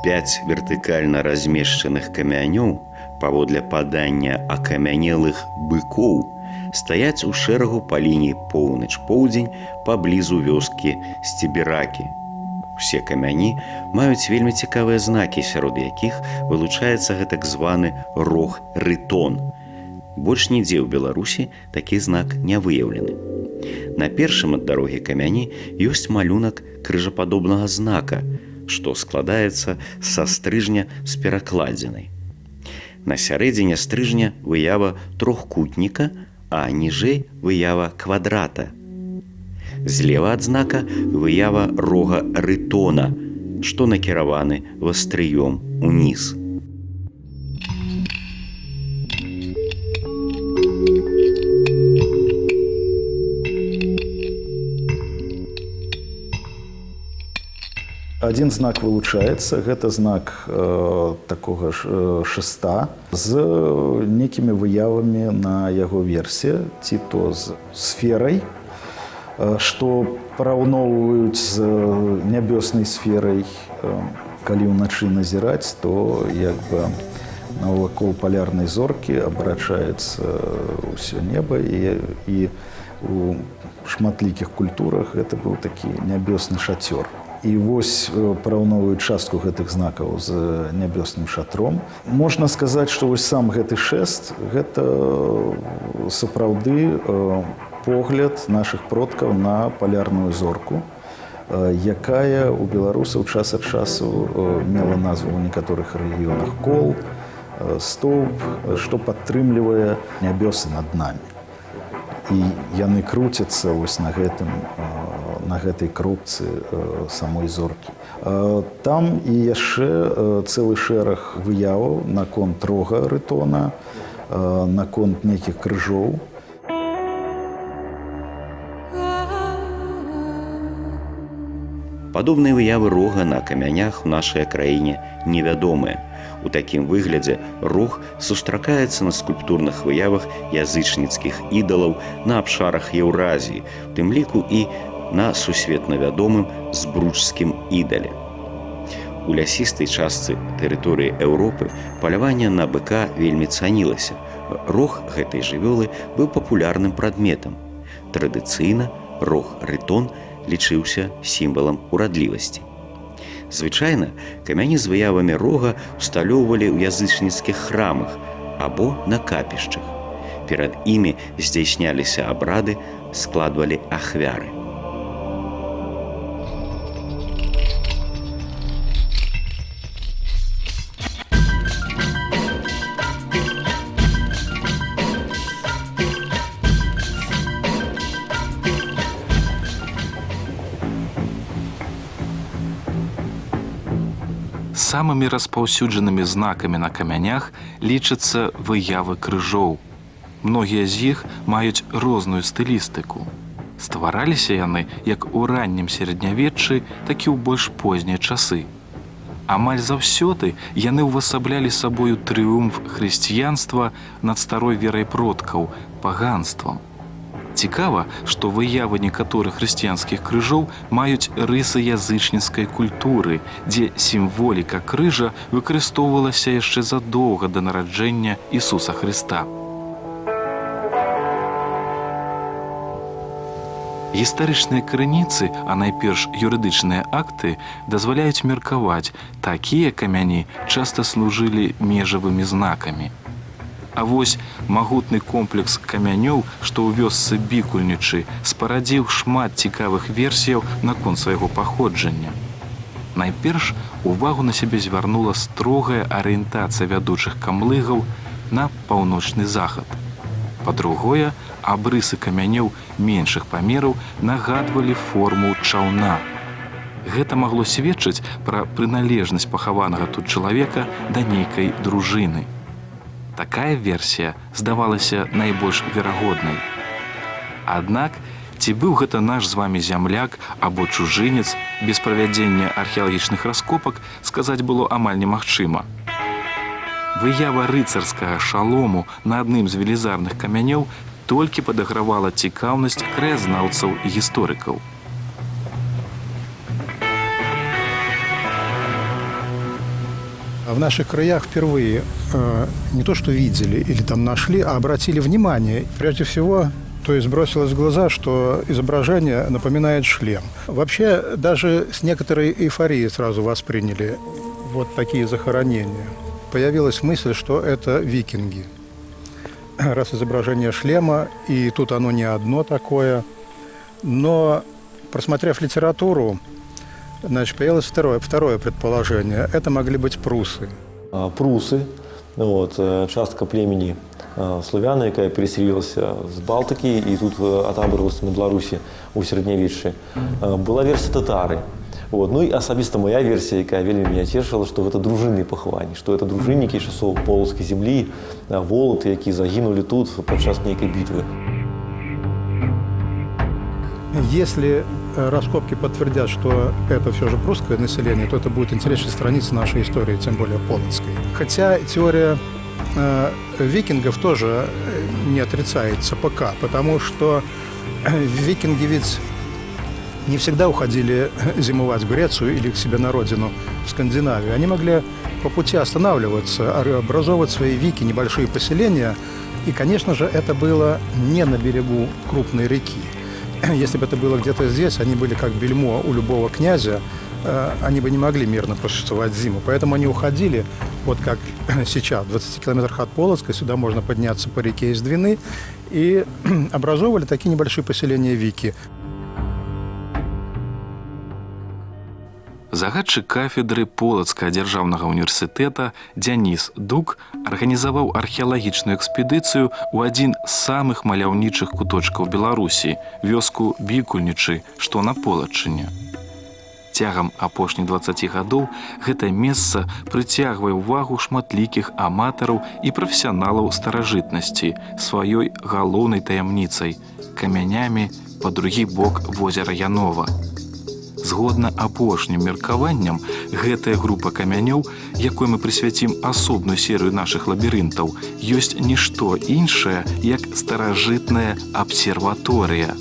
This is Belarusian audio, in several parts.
5 вертыкальна размешчаных камянёў паводле падання акамянелых быкоў стаяць у шэрагу па лініі поўнач-поўдзень паблізу вёскі Сцеберакі. Усе камяні маюць вельмі цікавыя знакі, сярод якіх вылучаецца гэтак званы рог-рытон. Больш нідзе ў Беларусі такі знак не выяўлены. На першым ад дарогі камяні ёсць малюнак крыжападобнага знака, што складаецца са стрыжня з перакладзінай. На сярэдзіне стрыжня выява трохкутніка, а ніжэй выява квадрата. Злева ад знака выява рога рытона, што накіраваны вастрыём уніз. Один знак вылучаецца, гэта знак такога ж шэста з некімі выявамі на яго версе, ці то з сферай, што параўноўваюць з нябёснай сферай. Калі ўначы назіраць, то як бы навакол палярнай зоркі абарачаецца ўсё неба, і у шматлікіх культурах гэта быў такі нябёсны шацёр. І вось параўноўваюць частку гэтых знакаў з нябёсным шатром. Можна сказаць, што вось сам гэты шэст – гэта сапраўды погляд нашых продкаў на палярную зорку, якая ў беларусаў час ад часу мела назву ў некаторых рэгіёнах кол, стоўп, што падтрымлівае нябёсы над намі. І яны круцяцца вось на гэтай кропцы самой зоркі. Там і яшчэ цэлы шэраг выяваў наконт рога рытона, наконт нейкіх крыжоў. Падобныя выявы рога на камянях у нашай краіне невядомыя. У такім выглядзе рог сустракаецца на скульптурных выявах язычніцкіх ідалаў на абшарах Еўразіі, у тым ліку і на сусветна вядомым збруджскім ідале. У лясістай частцы тэрыторыі Еўропы паляванне на быка вельмі цанілася. Рог гэтай жывёлы быў папулярным прадметам. Традыцыйна рог-рытон лічыўся сімвалам урадлівасці. Звычайна камяні з выявамі рога усталёўвалі ў язычніцкіх храмах або на капішчах. Перад імі здзяйсняліся абрады, складвалі ахвяры. Самымі распаўсюджанымі знакамі на камянях лічацца выявы крыжоў. Многія з іх маюць розную стылістыку. Ствараліся яны як у раннім сярэднявеччы, так і ў больш познія часы. Амаль заўсёды яны ўвасаблялі сабою трыумф хрысціянства над старой верай продкаў, паганствам. Цікава, што выявы некаторых хрысціянскіх крыжоў маюць рысы язычніцкай культуры, дзе сімволіка крыжа выкарыстоўвалася яшчэ задоўга да нараджэння Ісуса Хрыста. Гістарычныя крыніцы, а найперш юрыдычныя акты, дазваляюць меркаваць, такія камяні часта служылі межавымі знакамі. А вось магутны комплекс камянёў, што ў вёсцы Бікульнічы, спарадзіў шмат цікавых версіяў наконт свайго паходжання. Найперш увагу на сябе звярнула строгая арыентацыя вядучых камлыгаў на паўночны захад. Па-другое, абрысы камянёў меншых памераў нагадвалі форму чаўна. Гэта магло сведчыць пра прыналежнасць пахаванага тут чалавека да нейкай дружыны. Такая версія здавалася найбольш верагоднай. Аднак, ці быў гэта наш з вамі зямляк або чужынец, без правядзення археалагічных раскопак сказаць было амаль немагчыма. Выява рыцарскага шалому на адным з велізарных камянёў толькі падагравала цікаўнасць краязнаўцаў і гісторыкаў. В наших краях впервые не то что видели или там нашли, а обратили внимание. Прежде всего, то есть бросилось в глаза, что изображение напоминает шлем. Вообще, даже с некоторой эйфорией сразу восприняли вот такие захоронения. Появилась мысль, что это викинги. Раз изображение шлема, и тут оно не одно такое. Но, просмотрев литературу, значит, появилось второе предположение. Это могли быть прусы. Прусы, частка племени славян, яка переселилася з Балтики і тут отаборилася на Білорусі у середньовіччі. Була версія татари. Ну і особисто моя версія, яка вельми мене тішила, що це дружинні поховання, що це дружинники часов Полоцької землі, волоти, які загинули тут під час некої битви. Если раскопки подтвердят, что это все же прусское население, то это будет интересная страница нашей истории, тем более полоцкой. Хотя теория викингов тоже не отрицается пока, потому что викинги ведь не всегда уходили зимовать в Грецию или к себе на родину, в Скандинавию. Они могли по пути останавливаться, образовывать свои вики, небольшие поселения. И, конечно же, это было не на берегу крупной реки. Если бы это было где-то здесь, они были как бельмо у любого князя, они бы не могли мирно просуществовать зиму. Поэтому они уходили, вот как сейчас, в 20 километрах от Полоцка, сюда можно подняться по реке из Двины, и образовывали такие небольшие поселения вики. Загадчык кафедры Полацкага дзяржаўнага універсітэта Дзяніс Дук арганізаваў археалагічную экспедыцыю ў адзін з самых маляўнічых куточкаў Беларусі, вёску Бікульнічы, што на Полачыне. Цягам апошніх 20 гадоў гэтае месца прыцягвае ўвагу шматлікіх аматараў і прафесіяналаў старажытнасці сваёй галоўнай таямніцай – камянямі па другі бок возера Янова. Згодна апошнім меркаванням, гэтая група камянёў, якой мы прысвяцім асобную серыю нашых лабірынтаў, ёсць нішто іншае, як старажытная абсерваторыя.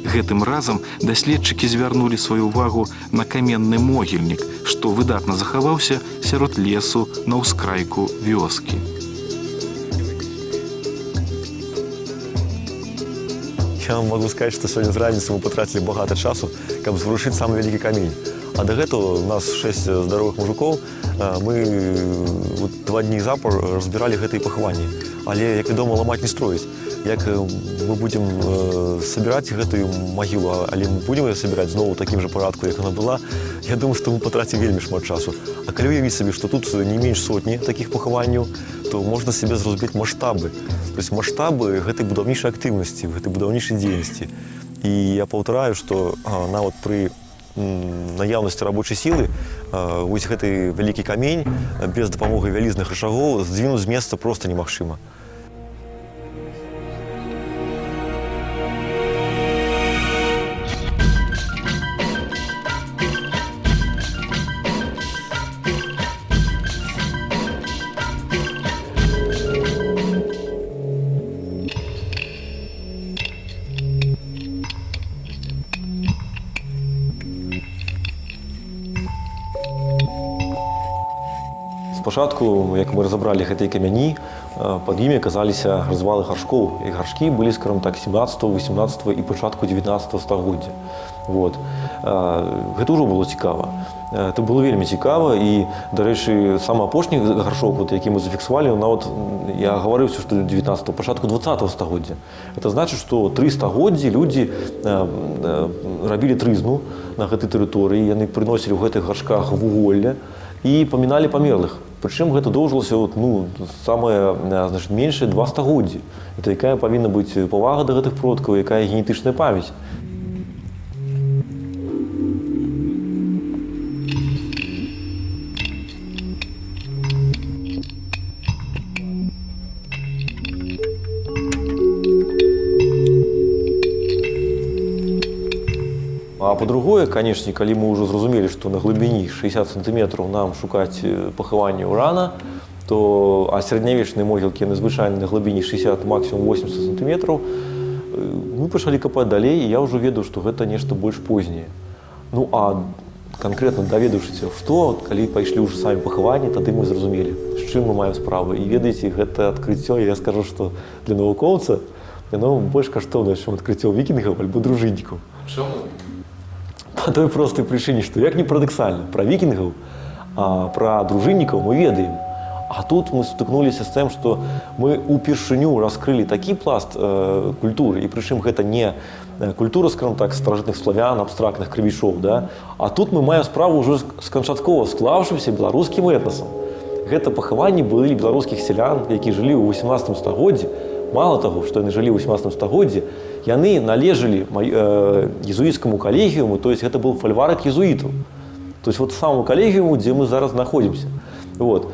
Гэтым разам даследчыкі звярнулі сваю ўвагу на каменны могільнік, што выдатна захаваўся сярод лесу на ўскрайку вёскі. Я вам могу сказать, что сегодня с раніцы мы потратили багато часу, каб зворушить самый великий камень. А до этого у нас 6 здоровых мужиков, мы 2 дні запар разбирали гэтые пахаванні. Але, як вядома, ламаць не строіць. Як мы будем собирать гэтую магілу, але мы будем ее собирать знову в таким же порядку, як она была, я думаю, что мы потратим вельмі шмат часу. А калі уявіць себе, что тут не менш сотні таких пахаванняў, то можна себе зразумець масштабы. То есть масштабы гэтай будаўнічай актыўнасці, гэтай будаўнічай дзейнасці. І я паўтараю, што нават пры наяўнасці рабочай сілы вось гэты вялікі камень без дапамогі вялізных рычагоў здвінуць з месца проста немагчыма. Спачатку, як мы разабралі гэтыя камяні, пад імі аказаліся развалы гаршкоў. І гаршкі былі, скажем так, 17, 18 і пачатку 19 стагоддзя. Гэта ўжо было цікава. Это было вельмі цікава, і, дарэчы, самы апошні гаршок, які мы зафіксавалі, нават я гаварыўся, што 19 пачатку 20 стагоддзя. Это значыць, што 3 стагоддзі людзі рабілі трызну на гэтай тэрыторыі, яны прыносілі ў гэтых гаршках вуголля і паміналі памерлых. Прычым гэта доўжылася самае меншае 2 стагоддзі. Это якая павінна быць павага да гэтых продкаў, якая генетычная памяць. А по-другое, конечно, калі мы ўжо зразумелі, што на глыбіні 60 сантиметраў нам шукаць пахаванне ўрана, то сярэднявечныя могілкі яны звычайна на глыбіні 60, максімум 80 сантиметраў, мы пачалі капаць далей, і я ўжо ведаў, што гэта нешта больш познее. А канкрэтна даведаўшыся, што, калі пайшлі ўжо самі пахаванні, тады мы зразумелі, з чым мы маем справу. І ведаеце, гэта адкрыццё, я скажу, што для навукоўца яно больш каштоўнае, чым адкрыццё вікінгаў альбо дружыннікаў. Чому? Па той простай прычыне, што як не парадаксальна, пра вікінгаў, пра дружыннікаў мы ведаем. А тут мы сутыкнуліся з тым, што мы ўпершыню раскрылі такі пласт культуры, і прычым гэта не культура, скажем так, старажытных славян, абстрактных крывішоў, да? А тут мы маем справу ўжо з канчаткова склаўшымся беларускім этнасам. Гэта пахаванні былі беларускіх сялян, якія жылі ў 18 стагоддзі. Мала таго, што яны жылі ў 18 стагоддзі, яны належалі езуіцкаму калегіуму, то есть гэта быў фальварак езуітаў. То есть вот самому калегіуму, дзе мы зараз знаходзімся. Вот.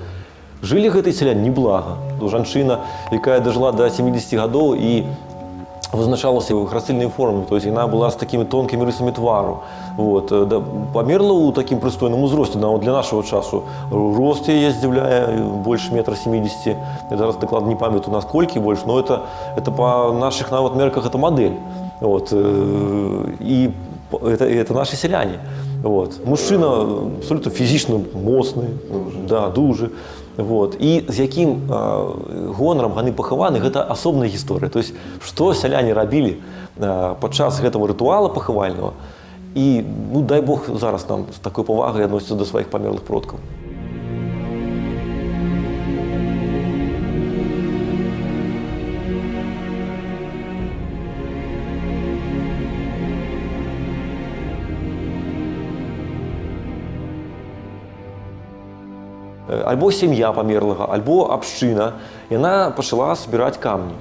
Жылі гэтыя сяляне неблага. Жанчына, якая дажыла да 70 гадоў і вызначалася ў грацыльнай форме, то есть яна была з такімі тонкімі рысамі твару. Вот. Памерла ў такім прыстойным узросце, нават для нашага часу. Рост яе здзіўляе больш метра 70. Я зараз дакладна не памятаю, наколькі больш, но это па нашых нават мерках это мадэль. Вот. І это наши сяляне. Вот. Мужчына абсолютно фізічна моцны, да, дужы. Вот. І з якім гонарам яны пахаваны, гэта асобная гісторыя. То есть, што сяляне рабілі падчас гэтага рытуала пахавальнага, і, ну, дай Бог, зараз нам з такой павагай адносіцца да сваіх памерлых продкаў. Альбо сям'я памерлага, альбо абшчына, яна пачала збіраць камні.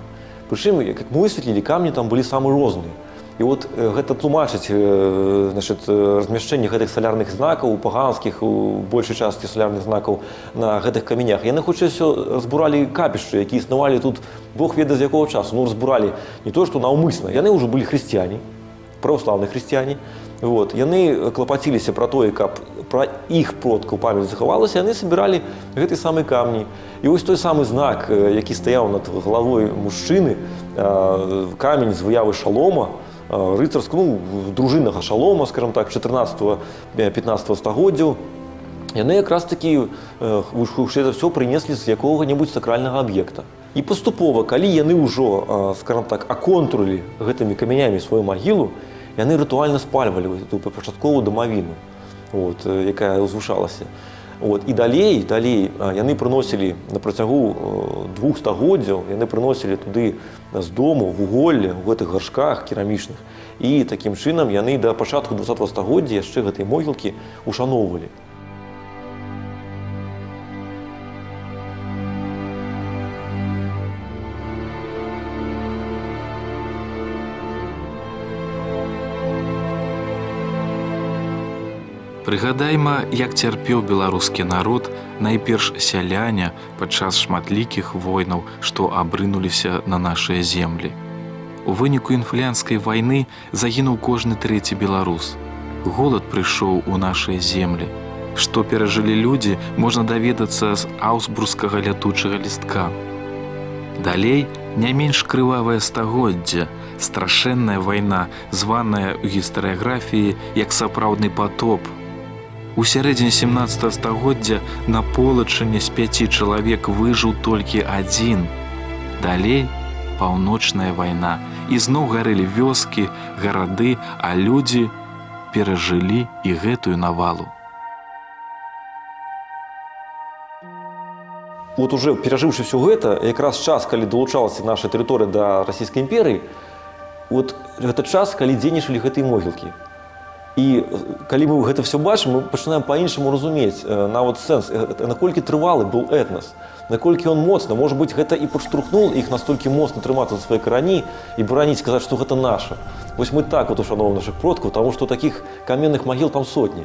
Прычым, як мы высветлілі, камні там былі самыя розныя. І от гэта тлумачыць, размяшчэнне гэтых салярных знакаў, паганскіх, у большай часткі салярных знакаў на гэтых каменях. Яны хутчэй усё разбуралі капішчы, якія існавалі тут, Бог ведае з якога часу. Ну, разбуралі не то, што наўмысна. Яны ўжо былі хрысціяне, праваслаўныя хрысціяне. Вот. Яны клапаціліся пра тое, каб пра іх продкаў памяць захавалася, яны сабіралі гэты самы камні. І вось той самы знак, які стаяў над галавой мужчыны, камень з выявы шалома, рыцарскага, дружыннага шалома, скажем так, 14-15 стагоддзяў, яны якраз такі хутчэй за ўсё прынеслі з якога-небудзь сакральнага аб'екта. І паступова, калі яны ўжо, скажем так, аконтурылі гэтымі камянямі сваю магілу, яны рытуальна спальвалі эту пачатковую дамавіну, вот, якая узвышалася. Вот. І далей яны прыносілі на працягу 2 стагоддзяў, яны прыносілі туды з дому вуголле ў гэтых гаршках керамічных. І такім чынам яны да пачатку 20-го стагоддзя яшчэ гэтай могілкі ушаноўвалі. Прыгадайма, як цярпеў беларускі народ, найперш сяляне падчас шматлікіх войнаў, што абрынуліся на нашыя землі. У выніку інфлянскай вайны загінуў кожны 3-й беларус. Голад прыйшоў у нашыя землі. Што перажылі людзі, можна даведацца з аўсбургскага лятучага лістка. Далей не менш крывавае стагоддзе, страшэнная вайна, званая ў гістарыяграфіі як сапраўдны патоп. У сярэдзіне 17 стагоддзя на полачыне з 5 чалавек выжыў толькі 1. Далей паўночная вайна. Ізноў гарэлі вёскі, гарады, а людзі перажылі і гэтую навалу. Вот уже перажыўшы ўсё гэта, якраз час, калі далучалася наша тэрыторыя да расійскай імперыі, вот гэта час, калі дзейнічалі гэтыя могілкі. І калі мы гэта все бачым, мы пачынаем па-іншаму разумець нават сэнс, наколькі трывалы быў этнас, наколькі ён моцны. Можа быць, гэта і падштурхнул іх настолькі моцна трымацца за свае карані і бараніць, сказаць, што гэта наша. Вось мы так вот ушановваем нашых продкаў, таму што такіх каменных магіл там сотні.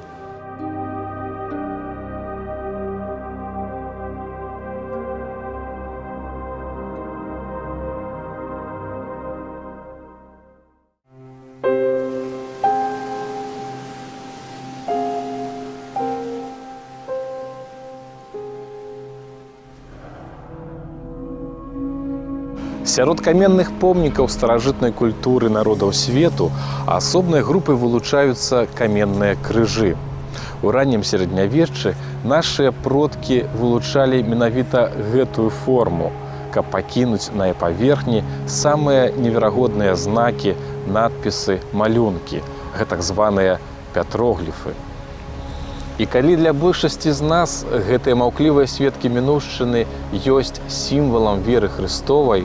Сярод каменных помнікаў старажытнай культуры народаў свету асобнай групай вылучаюцца каменныя крыжы. У раннім сярэднявеччы нашыя продкі вылучалі менавіта гэтую форму, каб пакінуць на яе паверхні самыя неверагодныя знакі, надпісы, малюнкі, гэтак званыя пятрогліфы. І калі для большасці з нас гэтыя маўклівыя сведкі мінуўшчыны ёсць сімвалам веры Хрыстовай,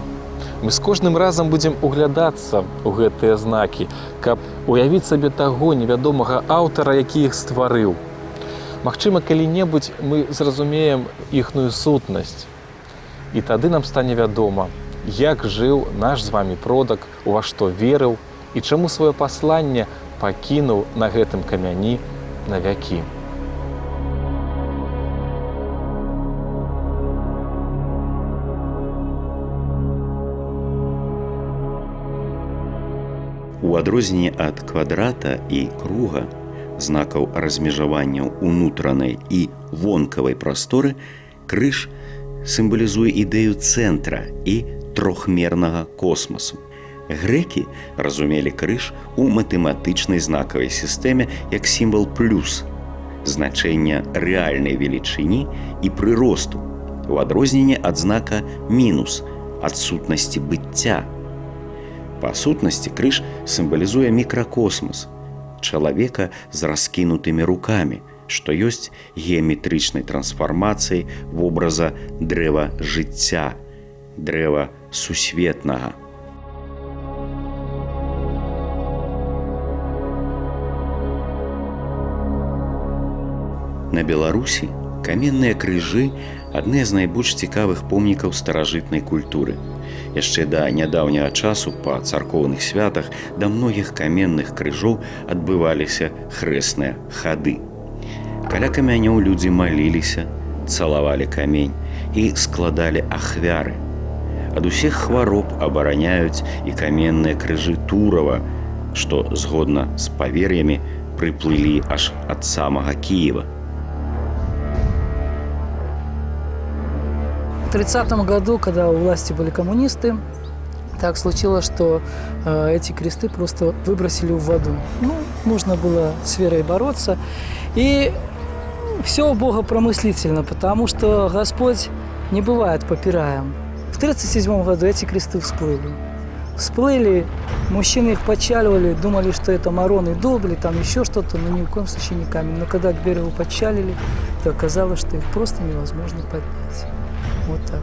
мы з кожным разам будзем углядацца ў гэтыя знакі, каб уявіць сабе таго невядомага аўтара, які іх стварыў. Магчыма, калі-небудзь мы зразумеем іхную сутнасць. І тады нам стане вядома, як жыў наш з вамі продак, у ва што верыў і чаму сваё пасланне пакінуў на гэтым камяні на вякі. У адрозненне ад квадрата і круга, знакаў размежаванняў унутранай і вонкавай прасторы, крыж сімвалізуе ідэю цэнтра і трохмернага космасу. Грэкі разумелі крыж у матэматычнай знакавай сістэме як сімвал плюс, значэння рэальнай велічыні і прыросту, у адрозненне ад знака мінус, адсутнасці быцця. Па сутнасці крыж сімвалізуе мікракосмас, чалавека з раскінутымі рукамі, што ёсць геаметрычнай трансфармацыяй вобраза дрэва жыцця, дрэва сусветнага. На Беларусі каменныя крыжы адны з найбольш цікавых помнікаў старажытнай культуры. Яшчэ да нядаўняга часу па царкоўных святах да многіх каменных крыжоў адбываліся хрэсныя хады. Каля камянёў людзі маліліся, цалавалі камень і складалі ахвяры. Ад усіх хвароб абараняюць і каменныя крыжы Турава, што, згодна з павер'ямі, прыплылі аж ад самага Кіева. В 1930 году, когда у власти были коммунисты, так случилось, что эти кресты просто выбросили в воду. Ну, нужно было с верой бороться. И все богопромыслительно, потому что Господь не бывает попираем. В 1937 году эти кресты всплыли. Всплыли, мужчины их подчаливали, думали, что это марон и дубли, там еще что-то, но ни в коем случае не камень. Но когда к берегу подчалили, то оказалось, что их просто невозможно поднять. Вот так.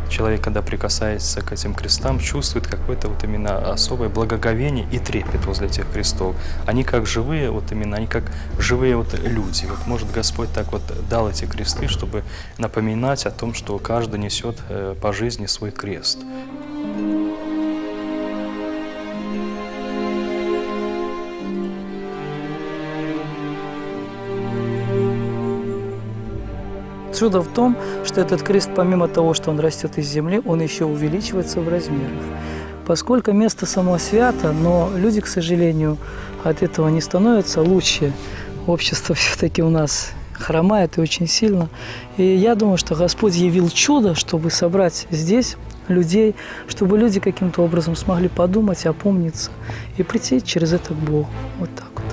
Человек, когда прикасается к этим крестам, чувствует какое-то вот именно особое благоговение и трепет возле этих крестов. Они как живые, вот именно, они как живые вот люди. Вот может Господь так вот дал эти кресты, чтобы напоминать о том, что каждый несет по жизни свой крест. Чудо в том, что этот крест, помимо того, что он растет из земли, он еще увеличивается в размерах. Поскольку место само свято, но люди, к сожалению, от этого не становятся лучше. Общество все-таки у нас хромает и очень сильно. И я думаю, что Господь явил чудо, чтобы собрать здесь людей, чтобы люди каким-то образом смогли подумать, опомниться и прийти через это к Богу. Вот так вот.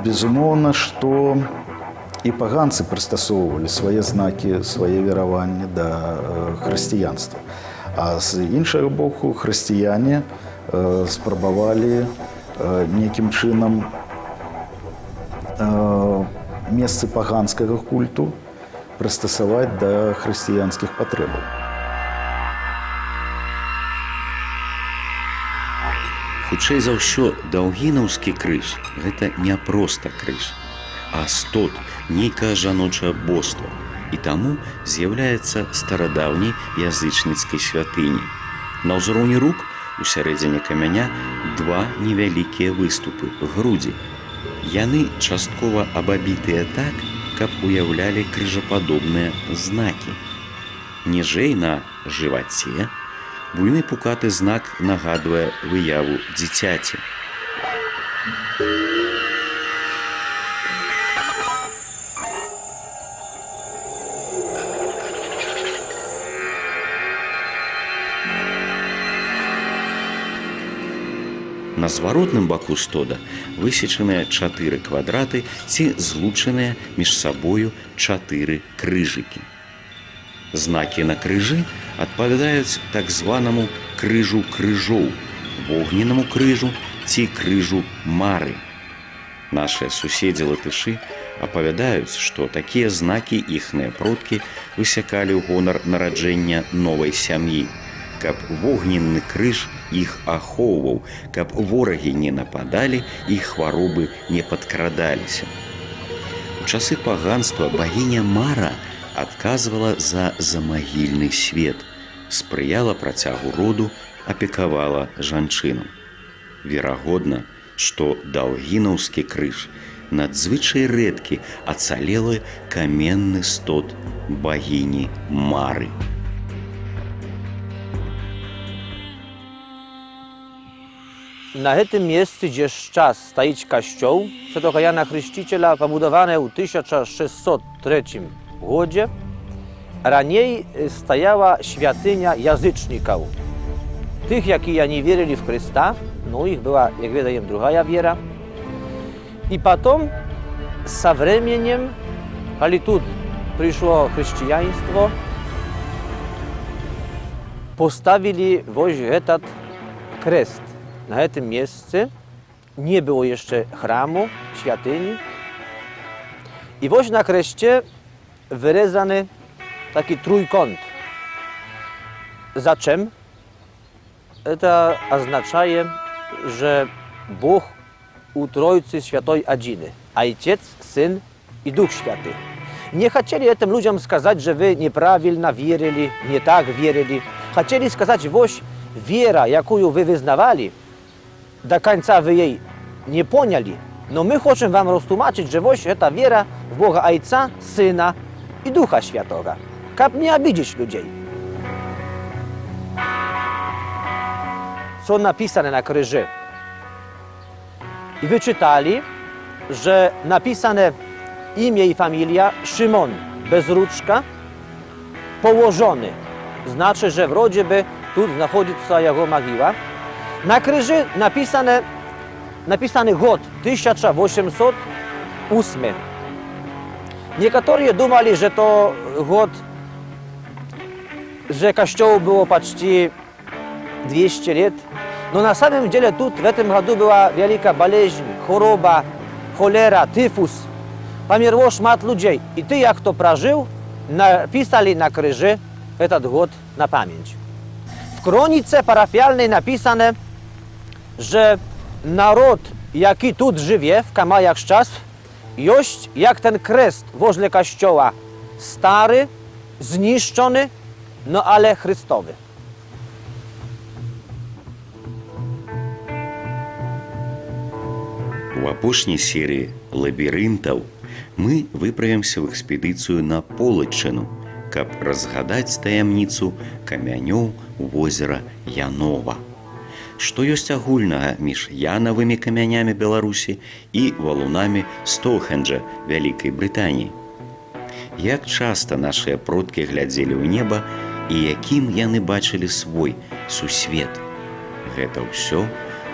Безумоўна, што і паганцы прыстасоўвалі свае знакі, свае вераванні да хрысціянства. А з іншага боку, хрысціяне спрабавалі нейкім чынам месцы паганскага культу прыстасаваць да хрысціянскіх патрэбаў. Хутчэй за ўсё, даўгінаўскі крыж – гэта не проста крыж, а стот, нейкае жаночае боства, і таму з'яўляецца старадаўняй язычніцкай святыняй. На ўзроўні рук у сярэдзіне камяня два невялікія выступы – грудзі. Яны часткова абабітыя так, каб уяўлялі крыжападобныя знакі. Ніжэй на жываце Буйны пукаты знак нагадвае выяву дзіцяці. На зваротным баку стода высечаныя 4 квадраты ці злучаныя між сабою 4 крыжыкі. Знакі на крыжы адпавядаюць так званаму крыжу крыжоў, вогненнаму крыжу ці крыжу мары. Нашыя суседзі латышы апавядаюць, што такія знакі іхныя продкі высякалі ў гонар нараджэння новай сям'і, каб вогненны крыж іх ахоўваў, каб ворагі не нападалі і хваробы не падкрадаліся. У часы паганства багіня Мара адказвала за замагільны свет, спрыяла працягу роду, апекавала жанчынам. Верагодна, што даўгінаўскі крыж надзвычай рэдкі ацалелы каменны стод багіні Мары. Na tym miejscu, gdzie сейчас стоит kościół Świętego Jana Chrzciciela, pobudowany w 1603 гоdzie, raniej stajała świątynia jazyczników. Tych, jakie nie wierzyli w Chrysta, no ich była, jak wiadomo, druga wiara. I potem, z czasem, kiedy tu przyszło chrześcijaństwo, postawili właśnie ten kres. Na tym miejscu nie było jeszcze chramu, świątyni. I właśnie na kreście wyrezany taki trójkąt. Za czym? To oznacza, że Bóg u Trójcy Świętej Adziny. Ojciec, Syn i Duch Święty. Nie chcieli tym ludziom сказать, że wy nieprawilnie wierzyli, nie tak wierzyli. Chcieli сказать, właśnie wiera, jaką wy wyznawali, do końca wy jej nie poняли. No my chcemy wam roztłumaczyć, że właśnie ta wiera w Boga Ojca, Syna i Ducha Świętego. Kab nie obidzić ludzi. Co napisane na krzyży? I wyczytali, że napisane imię i familia Szymon bez ruczka położony. Znaczy, że w rodzie by tu znachodziła jego mogiła. Na krzyży napisany rok 1808. Niektórzy думали, że to rok, że kościołu było почти 200 lat. No na samym dziele tu w tym roku była wielka boleźń, choroba, cholera, tyfus. Pomierło szmat ludzi. I ty, jak to przeżył, napisali na krzyży ten rok na pamięć. W kronice parafialnej napisane, że naród, jaki tu żyje w kamajach z czas, jest jak ten kres woźle kościoła, stary, zniszczony, no ale Chrystowy. У апошняй серыі лабірынтаў мы выправімся ў экспедыцыю на Полачыну, каб разгадаць таямніцу камянёў возера Янова. Што ёсць агульнага між янавымі камянямі Беларусі і валунамі Стоўхенджа Вялікай Брытаніі? Як часта нашыя продкі глядзелі ў неба і якім яны бачылі свой сусвет? Гэта ўсё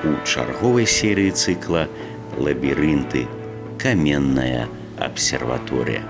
у чарговай серыі цыкла «Лабірынты. Каменная абсерваторія».